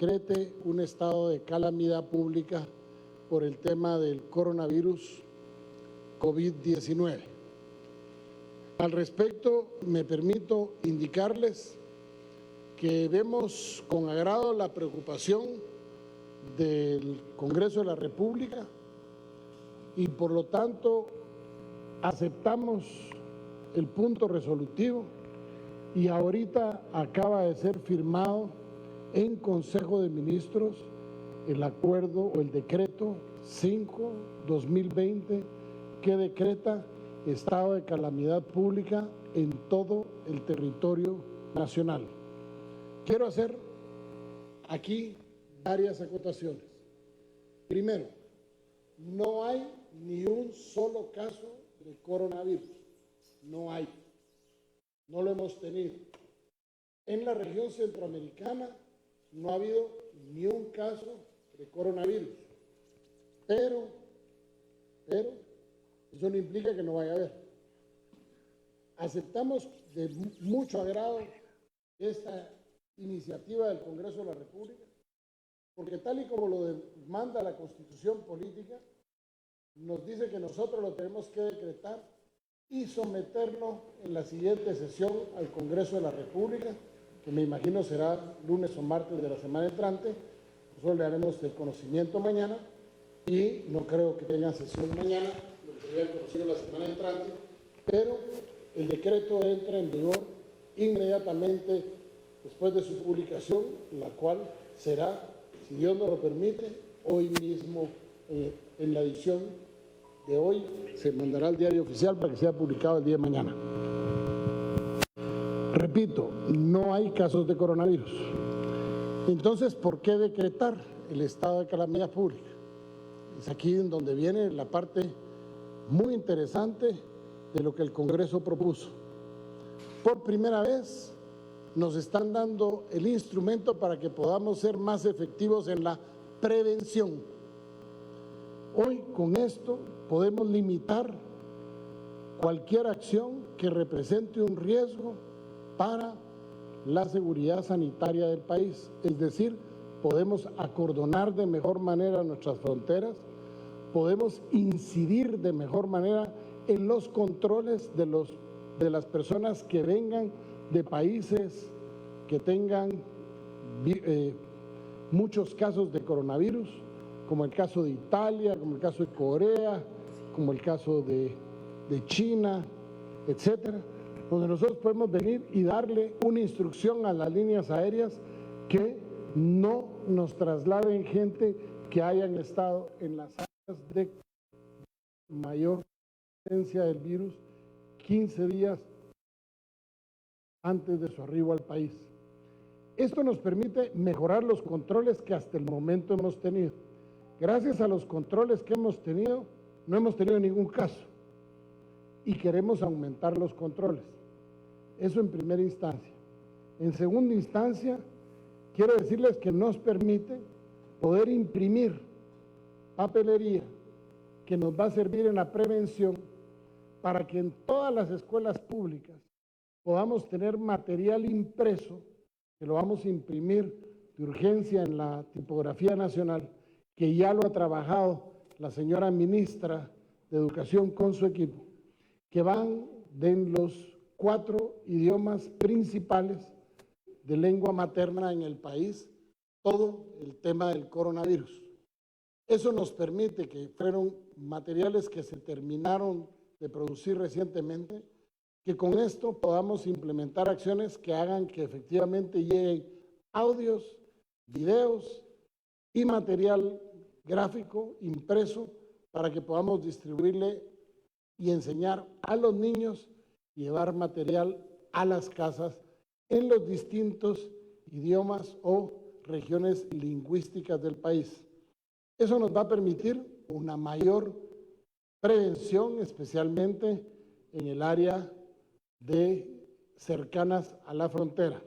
decrete un estado de calamidad pública por el tema del coronavirus COVID-19. Al respecto, me permito indicarles que vemos con agrado la preocupación del Congreso de la República y por lo tanto aceptamos el punto resolutivo y ahorita acaba de ser firmado en Consejo de Ministros el acuerdo o el decreto 5/2020 que decreta estado de calamidad pública en todo el territorio nacional. Quiero hacer aquí varias acotaciones. Primero, no hay ni un solo caso de coronavirus. No hay. No lo hemos tenido. En la región centroamericana no ha habido ni un caso de coronavirus. Pero, eso no implica que no vaya a haber. Aceptamos de mucho agrado esta iniciativa del Congreso de la República, porque tal y como lo manda la Constitución Política, nos dice que nosotros lo tenemos que decretar y someterlo en la siguiente sesión al Congreso de la República, que me imagino será lunes o martes de la semana entrante. Nosotros le haremos el conocimiento mañana y no creo que tengan sesión mañana, lo que el conocido la semana entrante, pero el decreto entra en vigor inmediatamente después de su publicación, la cual será, si Dios nos lo permite, hoy mismo en la edición de hoy se mandará al diario oficial para que sea publicado el día de mañana. Repito, no hay casos de coronavirus. Entonces, ¿por qué decretar el estado de calamidad pública? Es aquí en donde viene la parte muy interesante de lo que el Congreso propuso. Por primera vez nos están dando el instrumento para que podamos ser más efectivos en la prevención. Hoy con esto podemos limitar cualquier acción que represente un riesgo para la seguridad sanitaria del país. Es decir, podemos acordonar de mejor manera nuestras fronteras, podemos incidir de mejor manera en los controles de las personas que vengan de países que tengan muchos casos de coronavirus, como el caso de Italia, como el caso de Corea, como el caso de China, etcétera, donde nosotros podemos venir y darle una instrucción a las líneas aéreas que no nos trasladen gente que hayan estado en las áreas de mayor presencia del virus 15 días antes de su arribo al país. Esto nos permite mejorar los controles que hasta el momento hemos tenido. Gracias a los controles que hemos tenido, no hemos tenido ningún caso y queremos aumentar los controles. Eso en primera instancia. En segunda instancia, quiero decirles que nos permite poder imprimir papelería que nos va a servir en la prevención para que en todas las escuelas públicas podamos tener material impreso, que lo vamos a imprimir de urgencia en la tipografía nacional, que ya lo ha trabajado la señora ministra de Educación con su equipo, que van de los 4 idiomas principales de lengua materna en el país, todo el tema del coronavirus. Eso nos permite, que fueron materiales que se terminaron de producir recientemente, que con esto podamos implementar acciones que hagan que efectivamente lleguen audios, videos y material gráfico impreso para que podamos distribuirle y enseñar a los niños, llevar material a las casas en los distintos idiomas o regiones lingüísticas del país. Eso nos va a permitir una mayor prevención, especialmente en el área de cercanas a la frontera.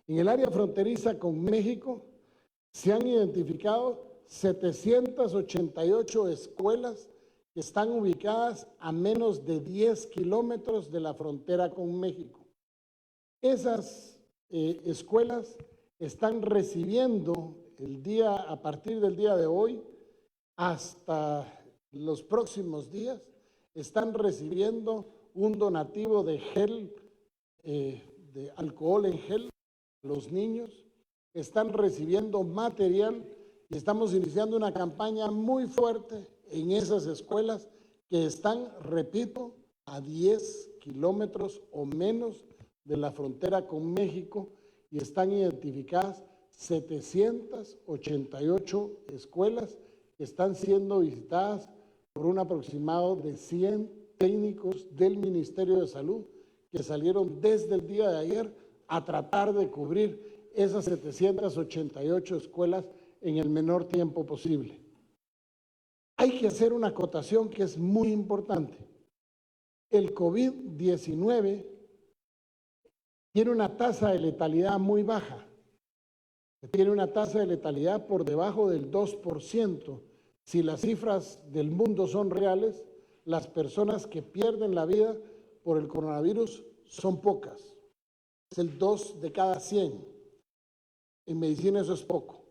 En el área fronteriza con México se han identificado 788 escuelas que están ubicadas a menos de 10 kilómetros de la frontera con México. Esas escuelas están recibiendo a partir del día de hoy hasta los próximos días, están recibiendo un donativo de gel, de alcohol en gel, los niños, están recibiendo material y estamos iniciando una campaña muy fuerte en esas escuelas que están, repito, a 10 kilómetros o menos de la frontera con México y están identificadas 788 escuelas que están siendo visitadas por un aproximado de 100 técnicos del Ministerio de Salud que salieron desde el día de ayer a tratar de cubrir esas 788 escuelas en el menor tiempo posible. Hay que hacer una acotación que es muy importante. El COVID-19 tiene una tasa de letalidad muy baja. Tiene una tasa de letalidad por debajo del 2%. Si las cifras del mundo son reales, las personas que pierden la vida por el coronavirus son pocas. Es el 2 de cada 100. En medicina eso es poco.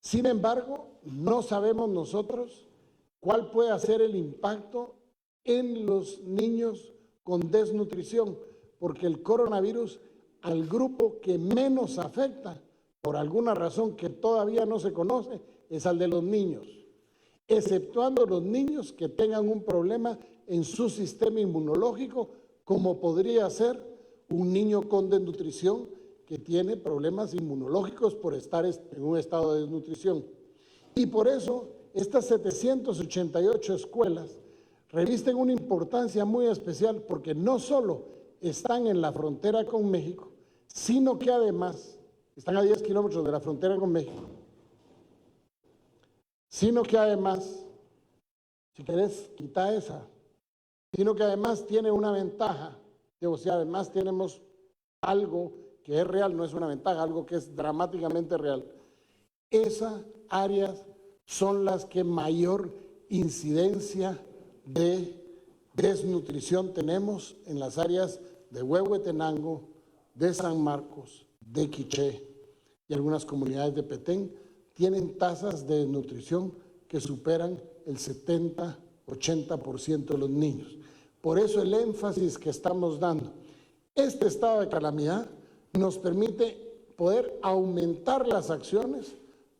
Sin embargo, no sabemos nosotros cuál puede ser el impacto en los niños con desnutrición, porque el coronavirus al grupo que menos afecta, por alguna razón que todavía no se conoce, es al de los niños, exceptuando los niños que tengan un problema en su sistema inmunológico, como podría ser un niño con desnutrición que tiene problemas inmunológicos por estar en un estado de desnutrición. Y por eso estas 788 escuelas revisten una importancia muy especial porque no solo están en la frontera con México, sino que además están a 10 kilómetros de la frontera con México, sino que además, si querés, quita esa, sino que además tiene una ventaja, o sea, además tenemos algo que es real, no es una ventaja, algo que es dramáticamente real. Esas áreas son las que mayor incidencia de desnutrición tenemos en las áreas de Huehuetenango, de San Marcos, de Quiché y algunas comunidades de Petén tienen tasas de desnutrición que superan el 70-80% de los niños. Por eso el énfasis que estamos dando. Este estado de calamidad nos permite poder aumentar las acciones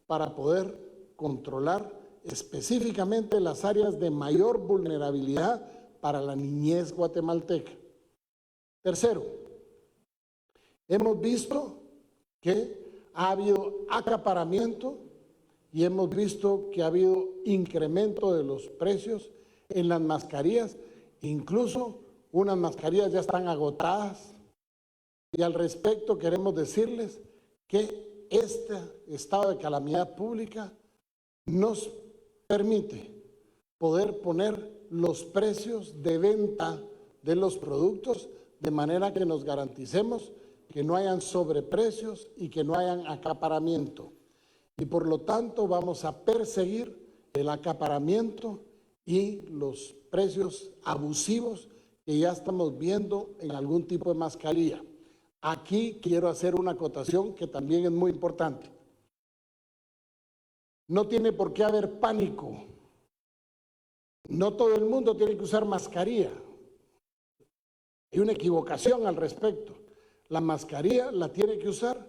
para poder controlar específicamente las áreas de mayor vulnerabilidad para la niñez guatemalteca. Tercero, hemos visto que ha habido acaparamiento y hemos visto que ha habido incremento de los precios en las mascarillas, incluso unas mascarillas ya están agotadas. Y al respecto queremos decirles que este estado de calamidad pública nos permite poder poner los precios de venta de los productos de manera que nos garanticemos que no hayan sobreprecios y que no hayan acaparamiento. Y por lo tanto vamos a perseguir el acaparamiento y los precios abusivos que ya estamos viendo en algún tipo de mascarilla. Aquí quiero hacer una acotación que también es muy importante. No tiene por qué haber pánico. No todo el mundo tiene que usar mascarilla. Hay una equivocación al respecto. La mascarilla la tiene que usar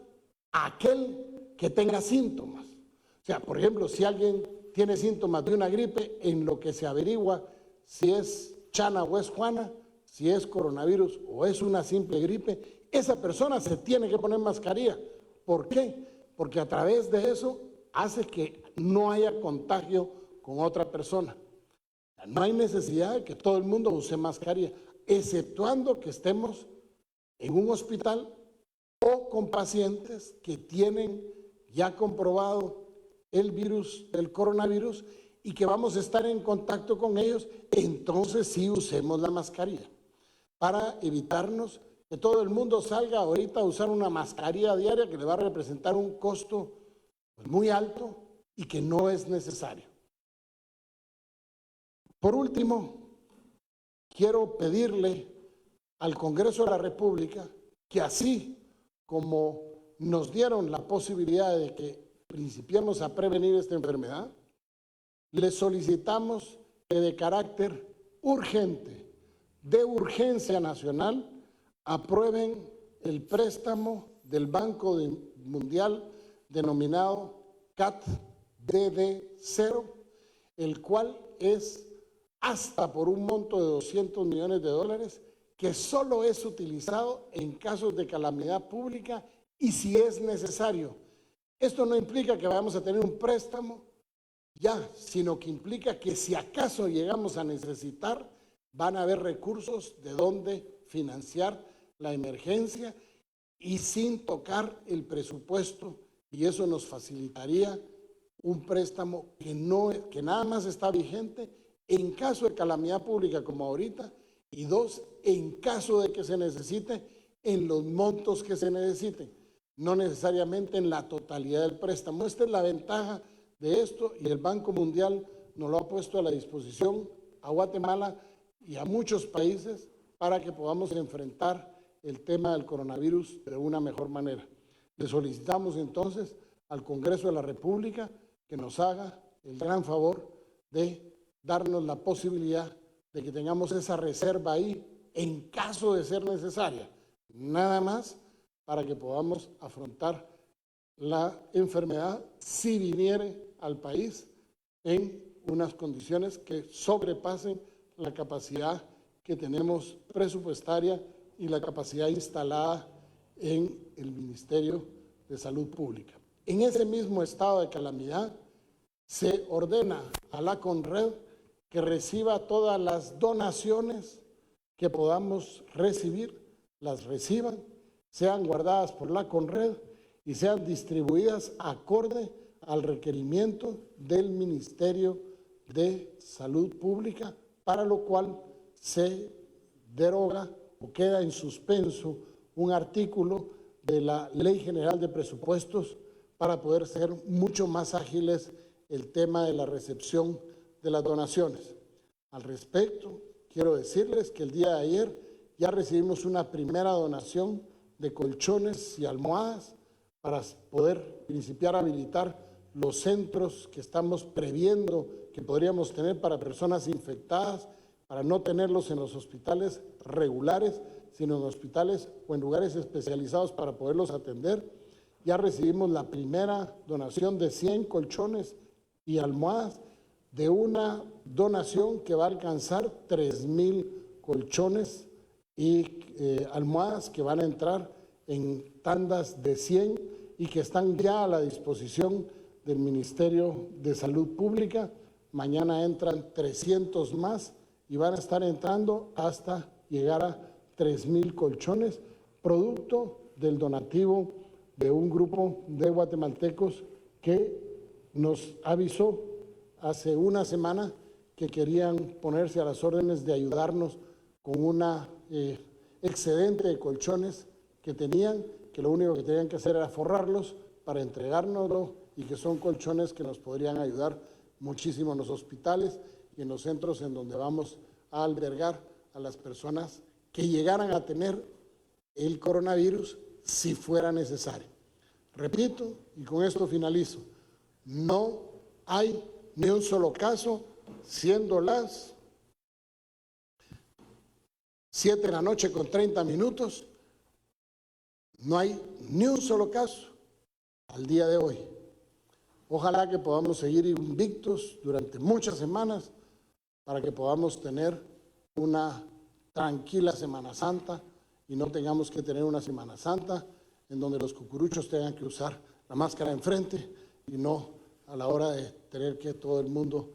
aquel que tenga síntomas. O sea, por ejemplo, si alguien tiene síntomas de una gripe, en lo que se averigua si es Chana o es Juana, si es coronavirus o es una simple gripe, esa persona se tiene que poner mascarilla. ¿Por qué? Porque a través de eso hace que no haya contagio con otra persona. No hay necesidad de que todo el mundo use mascarilla, exceptuando que estemos en un hospital o con pacientes que tienen ya comprobado el virus del coronavirus y que vamos a estar en contacto con ellos, entonces sí usemos la mascarilla para evitarnos que todo el mundo salga ahorita a usar una mascarilla diaria que le va a representar un costo muy alto y que no es necesario. Por último, quiero pedirle al Congreso de la República que así como nos dieron la posibilidad de que principiemos a prevenir esta enfermedad, les solicitamos que de carácter urgente, de urgencia nacional, aprueben el préstamo del Banco Mundial denominado CAT-DD0, el cual es hasta por un monto de $200 millones, que solo es utilizado en casos de calamidad pública y si es necesario. Esto no implica que vayamos a tener un préstamo ya, sino que implica que si acaso llegamos a necesitar, van a haber recursos de donde financiar la emergencia y sin tocar el presupuesto, y eso nos facilitaría un préstamo que nada más está vigente en caso de calamidad pública como ahorita, y dos, en caso de que se necesite, en los montos que se necesiten, no necesariamente en la totalidad del préstamo. Esta es la ventaja de esto, y el Banco Mundial nos lo ha puesto a la disposición a Guatemala y a muchos países para que podamos enfrentar el tema del coronavirus de una mejor manera. Le solicitamos entonces al Congreso de la República que nos haga el gran favor de darnos la posibilidad de que tengamos esa reserva ahí en caso de ser necesaria, nada más para que podamos afrontar la enfermedad si viniere al país en unas condiciones que sobrepasen la capacidad que tenemos presupuestaria y la capacidad instalada en el Ministerio de Salud Pública. En ese mismo estado de calamidad se ordena a la CONRED que reciba todas las donaciones que podamos recibir, las reciban, sean guardadas por la CONRED y sean distribuidas acorde al requerimiento del Ministerio de Salud Pública, para lo cual se deroga o queda en suspenso un artículo de la Ley General de Presupuestos para poder ser mucho más ágiles el tema de la recepción de las donaciones. Al respecto, quiero decirles que el día de ayer ya recibimos una primera donación de colchones y almohadas para poder principiar a habilitar los centros que estamos previendo que podríamos tener para personas infectadas, para no tenerlos en los hospitales regulares, sino en hospitales o en lugares especializados para poderlos atender. Ya recibimos la primera donación de 100 colchones y almohadas, de una donación que va a alcanzar 3,000 colchones y almohadas que van a entrar en tandas de 100 y que están ya a la disposición del Ministerio de Salud Pública. Mañana entran 300 más y van a estar entrando hasta llegar a 3,000 colchones, producto del donativo de un grupo de guatemaltecos que nos avisó hace una semana que querían ponerse a las órdenes de ayudarnos con una excedente de colchones que tenían, que lo único que tenían que hacer era forrarlos para entregárnoslo, y que son colchones que nos podrían ayudar muchísimo en los hospitales y en los centros en donde vamos a albergar a las personas que llegaran a tener el coronavirus si fuera necesario. Repito, y con esto finalizo, no hay ni un solo caso, siendo las 7 de la noche con 30 minutos, no hay ni un solo caso al día de hoy. Ojalá que podamos seguir invictos durante muchas semanas para que podamos tener una tranquila Semana Santa y no tengamos que tener una Semana Santa en donde los cucuruchos tengan que usar la máscara enfrente y no a la hora de tener que todo el mundo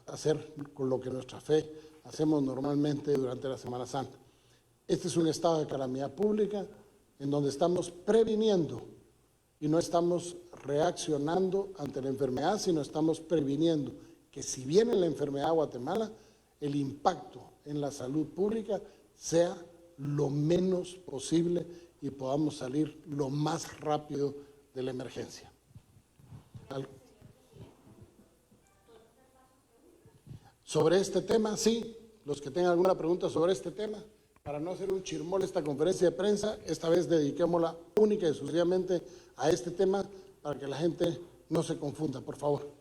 hacer con lo que nuestra fe hacemos normalmente durante la Semana Santa. Este es un estado de calamidad pública en donde estamos previniendo y no estamos reaccionando ante la enfermedad, sino estamos previniendo que si viene la enfermedad a Guatemala, el impacto en la salud pública sea lo menos posible y podamos salir lo más rápido de la emergencia. Sobre este tema, sí, los que tengan alguna pregunta sobre este tema, para no hacer un chirmol esta conferencia de prensa, esta vez dediquémosla única y exclusivamente a este tema para que la gente no se confunda, por favor.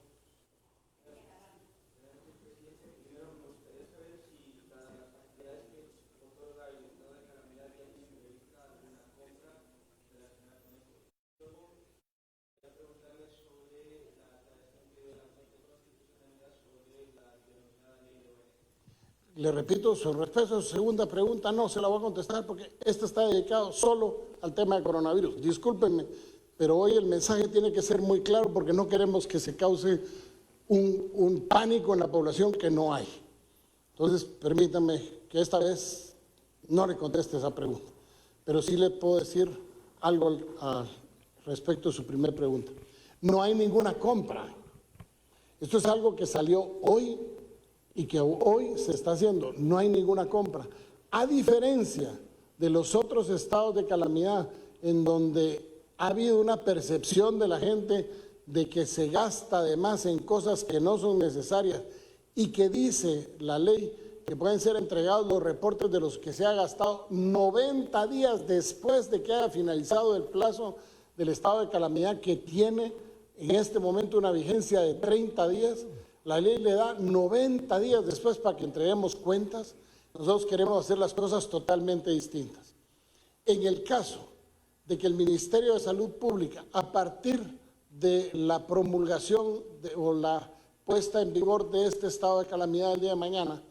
Le repito, sobre respecto a su segunda pregunta, no se la voy a contestar porque esta está dedicado solo al tema de coronavirus. Discúlpenme, pero hoy el mensaje tiene que ser muy claro porque no queremos que se cause un pánico en la población que no hay. Entonces, permítanme que esta vez no le conteste esa pregunta, pero sí le puedo decir algo al respecto de su primera pregunta. No hay ninguna compra. Esto es algo que salió hoy y que hoy se está haciendo. No hay ninguna compra. A diferencia de los otros estados de calamidad en donde ha habido una percepción de la gente de que se gasta de más en cosas que no son necesarias y que dice la ley que pueden ser entregados los reportes de los que se ha gastado 90 días después de que haya finalizado el plazo del estado de calamidad, que tiene en este momento una vigencia de 30 días. La ley le da 90 días después para que entreguemos cuentas. Nosotros queremos hacer las cosas totalmente distintas. En el caso de que el Ministerio de Salud Pública, a partir de la promulgación o la puesta en vigor de este estado de calamidad el día de mañana,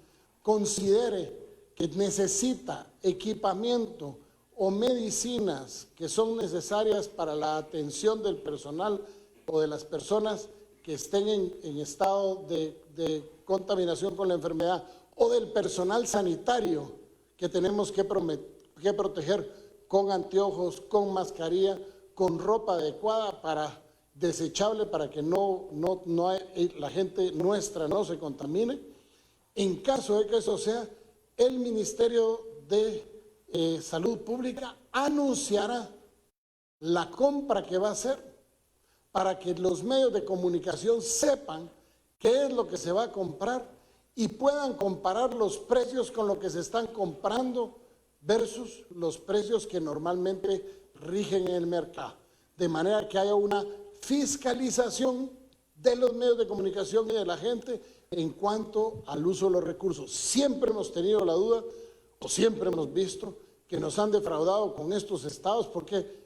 considere que necesita equipamiento o medicinas que son necesarias para la atención del personal o de las personas que estén en estado de contaminación con la enfermedad, o del personal sanitario que tenemos que proteger con anteojos, con mascarilla, con ropa adecuada desechable para que la gente nuestra no se contamine. En caso de que eso sea, el Ministerio de Salud Pública anunciará la compra que va a hacer para que los medios de comunicación sepan qué es lo que se va a comprar y puedan comparar los precios con lo que se están comprando versus los precios que normalmente rigen en el mercado. De manera que haya una fiscalización de los medios de comunicación y de la gente en cuanto al uso de los recursos. Siempre hemos tenido la duda, o siempre hemos visto, que nos han defraudado con estos estados porque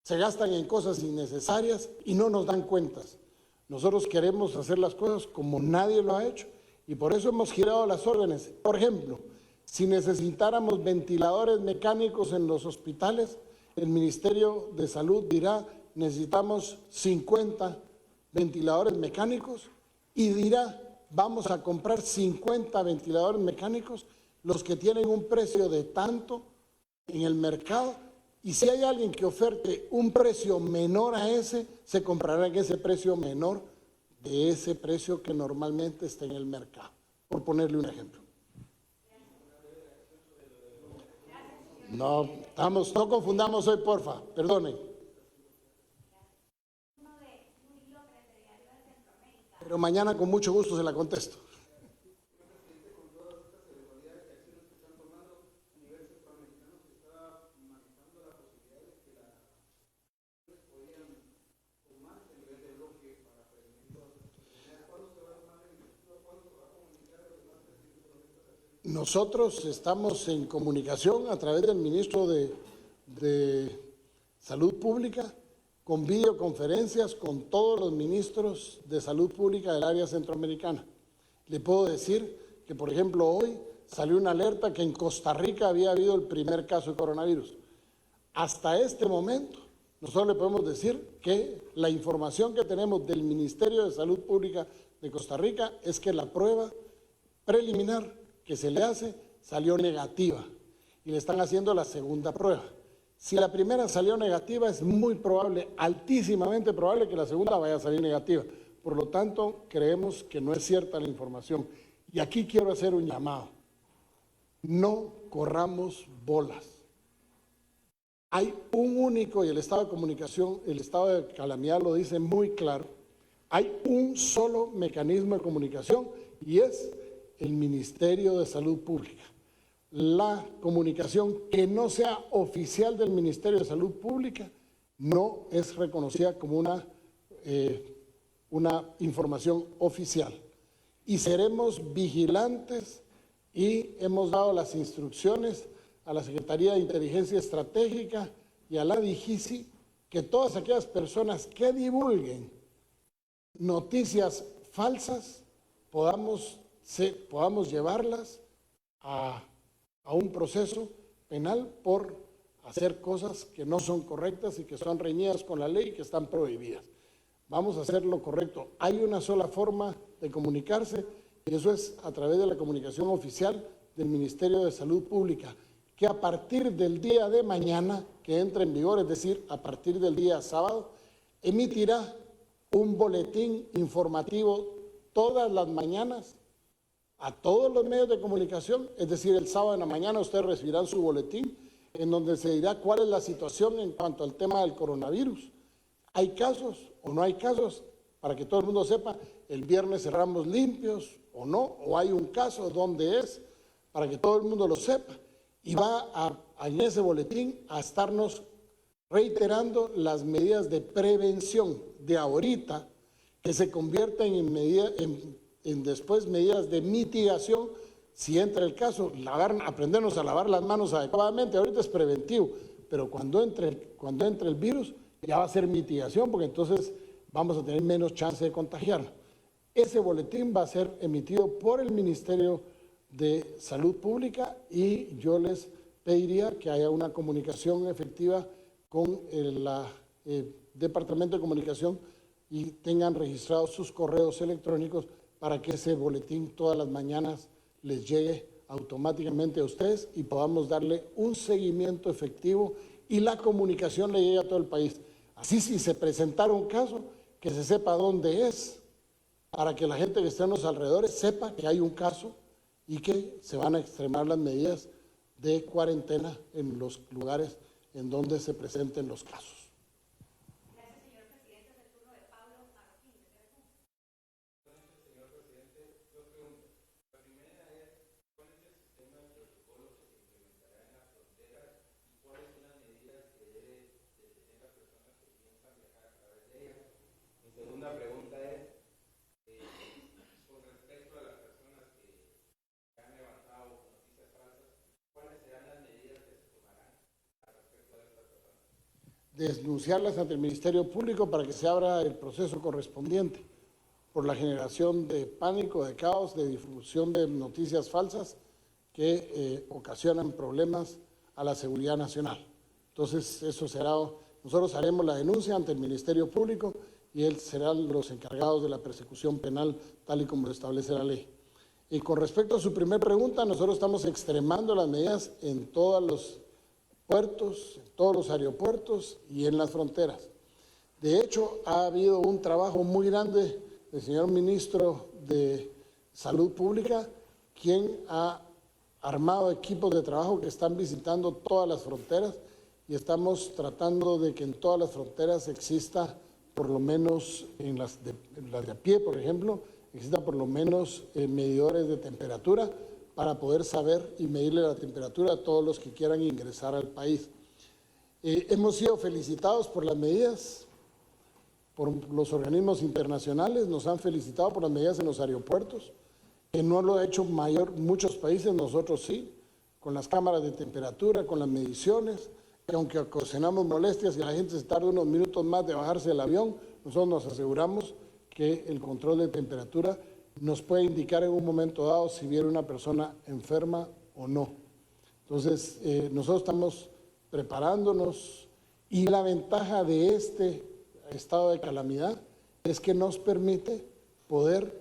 se gastan en cosas innecesarias y no nos dan cuentas. Nosotros queremos hacer las cosas como nadie lo ha hecho y por eso hemos girado las órdenes. Por ejemplo, si necesitáramos ventiladores mecánicos en los hospitales, el Ministerio de Salud dirá, necesitamos 50 ventiladores mecánicos y dirá, vamos a comprar 50 ventiladores mecánicos, los que tienen un precio de tanto en el mercado. Y si hay alguien que oferte un precio menor a ese, se comprará en ese precio menor de ese precio que normalmente está en el mercado, por ponerle un ejemplo. No confundamos hoy, porfa, perdonen. Pero mañana con mucho gusto se la contesto. Nosotros estamos en comunicación a través del ministro de Salud Pública, con videoconferencias con todos los ministros de Salud Pública del área centroamericana. Le puedo decir que, por ejemplo, hoy salió una alerta que en Costa Rica había habido el primer caso de coronavirus. Hasta este momento, nosotros le podemos decir que la información que tenemos del Ministerio de Salud Pública de Costa Rica es que la prueba preliminar que se le hace salió negativa y le están haciendo la segunda prueba. Si la primera salió negativa, es muy probable, altísimamente probable, que la segunda vaya a salir negativa. Por lo tanto, creemos que no es cierta la información. Y aquí quiero hacer un llamado. No corramos bolas. Hay un único, y el estado de comunicación, el estado de calamidad lo dice muy claro, hay un solo mecanismo de comunicación y es el Ministerio de Salud Pública. la comunicación que no sea oficial del Ministerio de Salud Pública no es reconocida como una información oficial. Y seremos vigilantes y hemos dado las instrucciones a la Secretaría de Inteligencia Estratégica y a la DIGISI que todas aquellas personas que divulguen noticias falsas podamos llevarlas a un proceso penal por hacer cosas que no son correctas y que son reñidas con la ley y que están prohibidas. Vamos a hacer lo correcto. Hay una sola forma de comunicarse y eso es a través de la comunicación oficial del Ministerio de Salud Pública, que a partir del día de mañana, que entre en vigor, es decir, a partir del día sábado, emitirá un boletín informativo todas las mañanas a todos los medios de comunicación, es decir, el sábado en la mañana ustedes recibirán su boletín en donde se dirá cuál es la situación en cuanto al tema del coronavirus. ¿Hay casos o no hay casos? Para que todo el mundo sepa, el viernes cerramos limpios o no, o hay un caso, dónde es, para que todo el mundo lo sepa. Y va en ese boletín a estarnos reiterando las medidas de prevención de ahorita, que se convierten en después medidas de mitigación si entra el caso. Aprendernos a lavar las manos adecuadamente, ahorita es preventivo, pero cuando entre el virus ya va a ser mitigación, porque entonces vamos a tener menos chance de contagiarlo. Ese boletín va a ser emitido por el Ministerio de Salud Pública y yo les pediría que haya una comunicación efectiva con el Departamento de Comunicación y tengan registrados sus correos electrónicos para que ese boletín todas las mañanas les llegue automáticamente a ustedes y podamos darle un seguimiento efectivo y la comunicación le llegue a todo el país. Así, si se presentara un caso, que se sepa dónde es, para que la gente que esté en los alrededores sepa que hay un caso y que se van a extremar las medidas de cuarentena en los lugares en donde se presenten los casos. Gracias, señor presidente. Es el turno de Pablo Marroquín, de Veracruz. Señor presidente, dos preguntas. La primera es, ¿cuál es el sistema de protocolos que se implementará en las fronteras y cuáles son las medidas que deben de tener las personas que piensan viajar a través de ellas? Mi segunda pregunta es, con respecto a las personas que han levantado noticias falsas, ¿cuáles serán las medidas que se tomarán al respecto de estas personas? Denunciarlas ante el Ministerio Público para que se abra el proceso correspondiente por la generación de pánico, de caos, de difusión de noticias falsas que ocasionan problemas a la seguridad nacional. Entonces, eso será, nosotros haremos la denuncia ante el Ministerio Público y él serán los encargados de la persecución penal tal y como lo establece la ley. Y con respecto a su primera pregunta, nosotros estamos extremando las medidas en todos los puertos, en todos los aeropuertos y en las fronteras. De hecho, ha habido un trabajo muy grande del señor ministro de Salud Pública, quien ha armado equipos de trabajo que están visitando todas las fronteras y estamos tratando de que en todas las fronteras exista, por lo menos en las de a pie, por ejemplo, exista por lo menos medidores de temperatura para poder saber y medirle la temperatura a todos los que quieran ingresar al país. Hemos sido felicitados por las medidas, por los organismos internacionales, nos han felicitado por las medidas en los aeropuertos, que no lo ha hecho muchos países, nosotros sí, con las cámaras de temperatura, con las mediciones, que aunque ocasionamos molestias y la gente se tarda unos minutos más de bajarse del avión, nosotros nos aseguramos que el control de temperatura nos puede indicar en un momento dado si viene una persona enferma o no. Entonces, nosotros estamos preparándonos y la ventaja de este estado de calamidad es que nos permite poder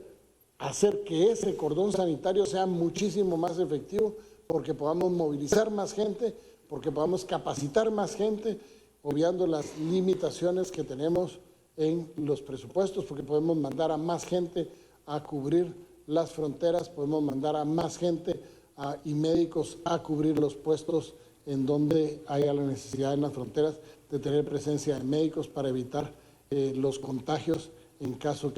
hacer que ese cordón sanitario sea muchísimo más efectivo porque podamos movilizar más gente, porque podamos capacitar más gente, obviando las limitaciones que tenemos en los presupuestos, porque podemos mandar a más gente a cubrir las fronteras, podemos mandar a más gente y médicos a cubrir los puestos en donde haya la necesidad en las fronteras de tener presencia de médicos para evitar los contagios en caso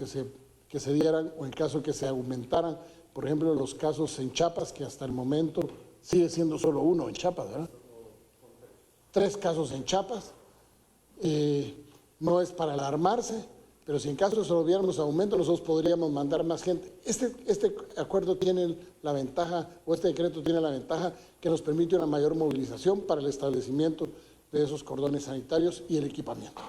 que se dieran o en caso que se aumentaran, por ejemplo, los casos en Chiapas, que hasta el momento sigue siendo solo uno en Chiapas, ¿verdad? 3 casos en Chiapas. No es para alarmarse, pero si en caso de solo viéramos aumento, nosotros podríamos mandar más gente. Este acuerdo tiene la ventaja, o este decreto tiene la ventaja que nos permite una mayor movilización para el establecimiento de esos cordones sanitarios y el equipamiento.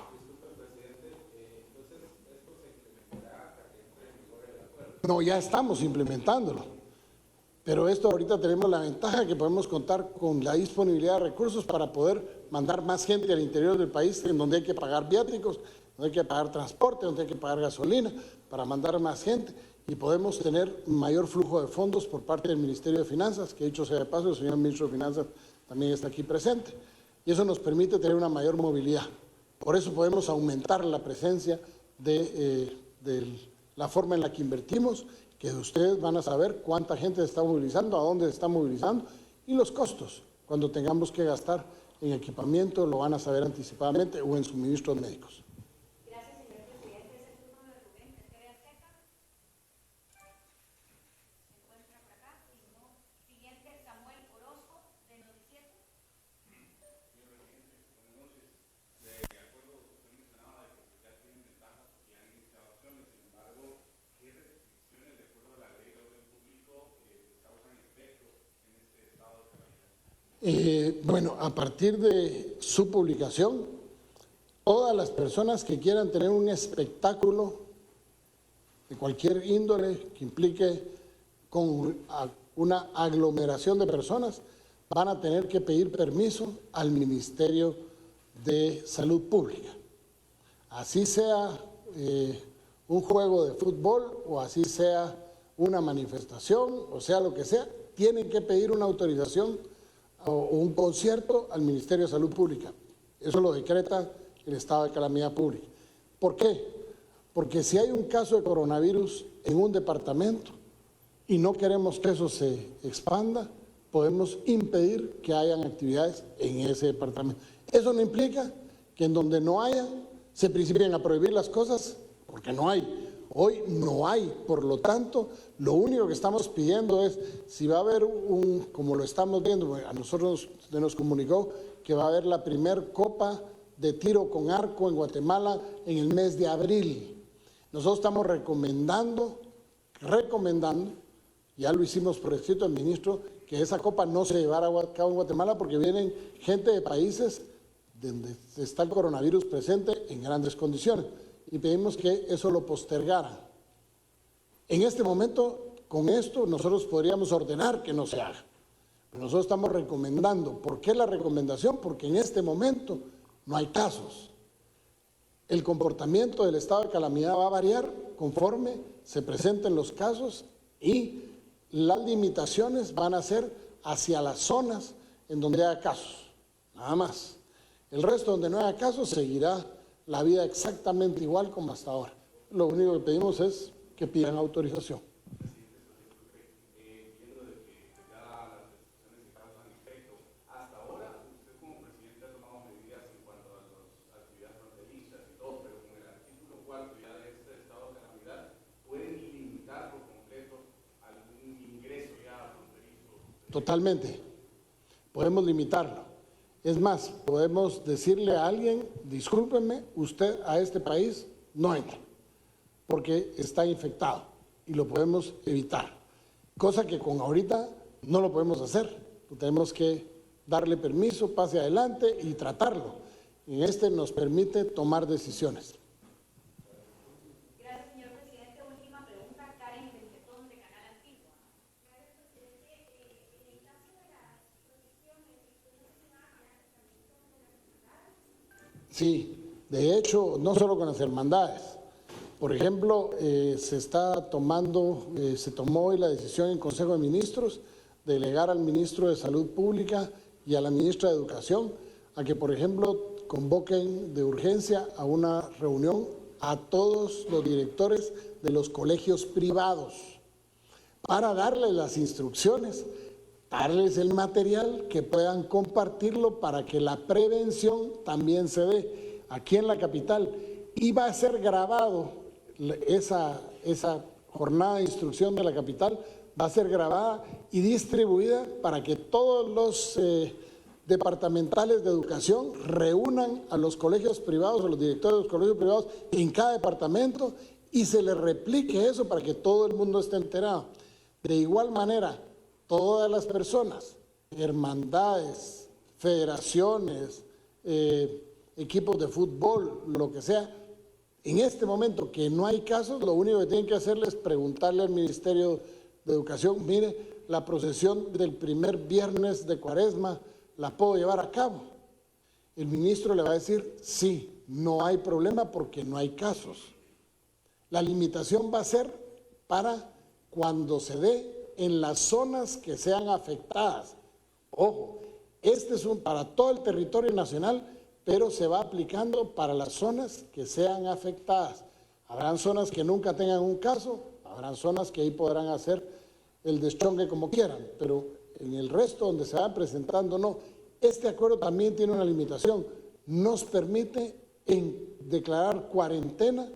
No, ya estamos implementándolo. Pero esto ahorita tenemos la ventaja que podemos contar con la disponibilidad de recursos para poder mandar más gente al interior del país, en donde hay que pagar viáticos, donde hay que pagar transporte, donde hay que pagar gasolina, para mandar más gente. Y podemos tener mayor flujo de fondos por parte del Ministerio de Finanzas, que dicho sea de paso, el señor Ministro de Finanzas también está aquí presente. Y eso nos permite tener una mayor movilidad. Por eso podemos aumentar la presencia de la forma en la que invertimos, que ustedes van a saber cuánta gente se está movilizando, a dónde se está movilizando y los costos. Cuando tengamos que gastar en equipamiento, lo van a saber anticipadamente o en suministros médicos. Gracias, señor presidente. Es el turno de Rubén Pesquera Azteca. Se encuentra por acá. Si no, siguiente, Samuel Orozco, de Noticiero. Bueno, a partir de su publicación, todas las personas que quieran tener un espectáculo de cualquier índole que implique con una aglomeración de personas, van a tener que pedir permiso al Ministerio de Salud Pública. Así sea un juego de fútbol o así sea una manifestación, o sea lo que sea, tienen que pedir una autorización o un concierto al Ministerio de Salud Pública. Eso lo decreta el estado de calamidad pública. ¿Por qué? Porque si hay un caso de coronavirus en un departamento y no queremos que eso se expanda, podemos impedir que hayan actividades en ese departamento. Eso no implica que en donde no haya, se principien a prohibir las cosas, porque no hay. Hoy no hay, por lo tanto, lo único que estamos pidiendo es, si va a haber como lo estamos viendo, a nosotros se nos comunicó que va a haber la primer copa de tiro con arco en Guatemala en el mes de abril. Nosotros estamos recomendando, ya lo hicimos por escrito al ministro, que esa copa no se llevara a cabo en Guatemala porque vienen gente de países donde está el coronavirus presente en grandes condiciones. Y pedimos que eso lo postergaran. En este momento, con esto, nosotros podríamos ordenar que no se haga. Pero nosotros estamos recomendando. ¿Por qué la recomendación? Porque en este momento no hay casos. El comportamiento del estado de calamidad va a variar conforme se presenten los casos y las limitaciones van a ser hacia las zonas en donde haya casos. Nada más. El resto donde no haya casos seguirá la vida exactamente igual como hasta ahora. Lo único que pedimos es que pidan autorización. Entiendo de que ya las restricciones que causan efecto, hasta ahora usted como presidente ha tomado medidas en cuanto a las actividades fronterizas y todo, pero con el artículo 4 ya de este estado de calamidad, ¿pueden limitar por completo algún ingreso ya fronterizo? Totalmente. Podemos limitarlo. Es más, podemos decirle a alguien, discúlpeme, usted a este país no entra, porque está infectado y lo podemos evitar. Cosa que con ahorita no lo podemos hacer. Tenemos que darle permiso, pase adelante y tratarlo. En este nos permite tomar decisiones. Gracias, señor presidente. Última pregunta, Karen Beltetón, de Canal Antigua. Gracias, presidente. En el caso de las protecciones, Sí, de hecho, no solo con las hermandades. Por ejemplo, se tomó hoy la decisión en Consejo de Ministros de delegar al Ministro de Salud Pública y a la Ministra de Educación a que, por ejemplo, convoquen de urgencia a una reunión a todos los directores de los colegios privados para darles las instrucciones, darles el material, que puedan compartirlo para que la prevención también se dé aquí en la capital. Y va a ser grabado esa jornada de instrucción de la capital va a ser grabada y distribuida para que todos los departamentales de educación reúnan a los colegios privados, a los directores de los colegios privados en cada departamento y se les replique eso para que todo el mundo esté enterado. De igual manera, todas las personas, hermandades, federaciones, equipos de fútbol, lo que sea, en este momento que no hay casos, lo único que tienen que hacer es preguntarle al Ministerio de Educación, mire, la procesión del primer viernes de Cuaresma, ¿la puedo llevar a cabo? El ministro le va a decir, sí, no hay problema porque no hay casos. La limitación va a ser para cuando se dé en las zonas que sean afectadas. Ojo, este es para todo el territorio nacional, pero se va aplicando para las zonas que sean afectadas. Habrán zonas que nunca tengan un caso, habrán zonas que ahí podrán hacer el deschongue como quieran, pero en el resto donde se va presentando no. Este acuerdo también tiene una limitación, nos permite declarar cuarentena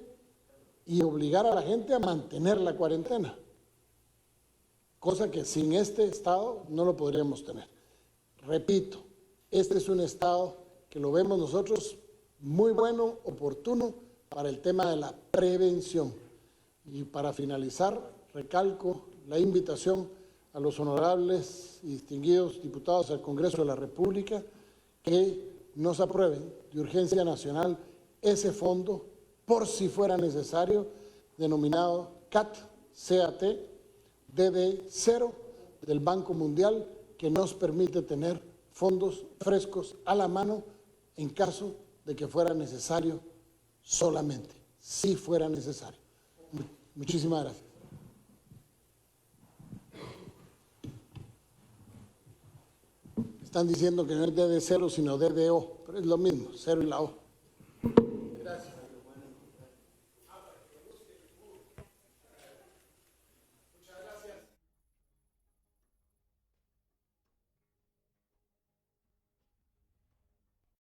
y obligar a la gente a mantener la cuarentena, cosa que sin este estado no lo podríamos tener. Repito, este es un estado que lo vemos nosotros muy bueno, oportuno para el tema de la prevención. Y para finalizar, recalco la invitación a los honorables y distinguidos diputados al Congreso de la República que nos aprueben de urgencia nacional ese fondo, por si fuera necesario, denominado CAT DD0 del Banco Mundial, que nos permite tener fondos frescos a la mano en caso de que fuera necesario solamente, si fuera necesario. Muchísimas gracias. Están diciendo que no es DD0 sino DDO, pero es lo mismo, 0 y la O.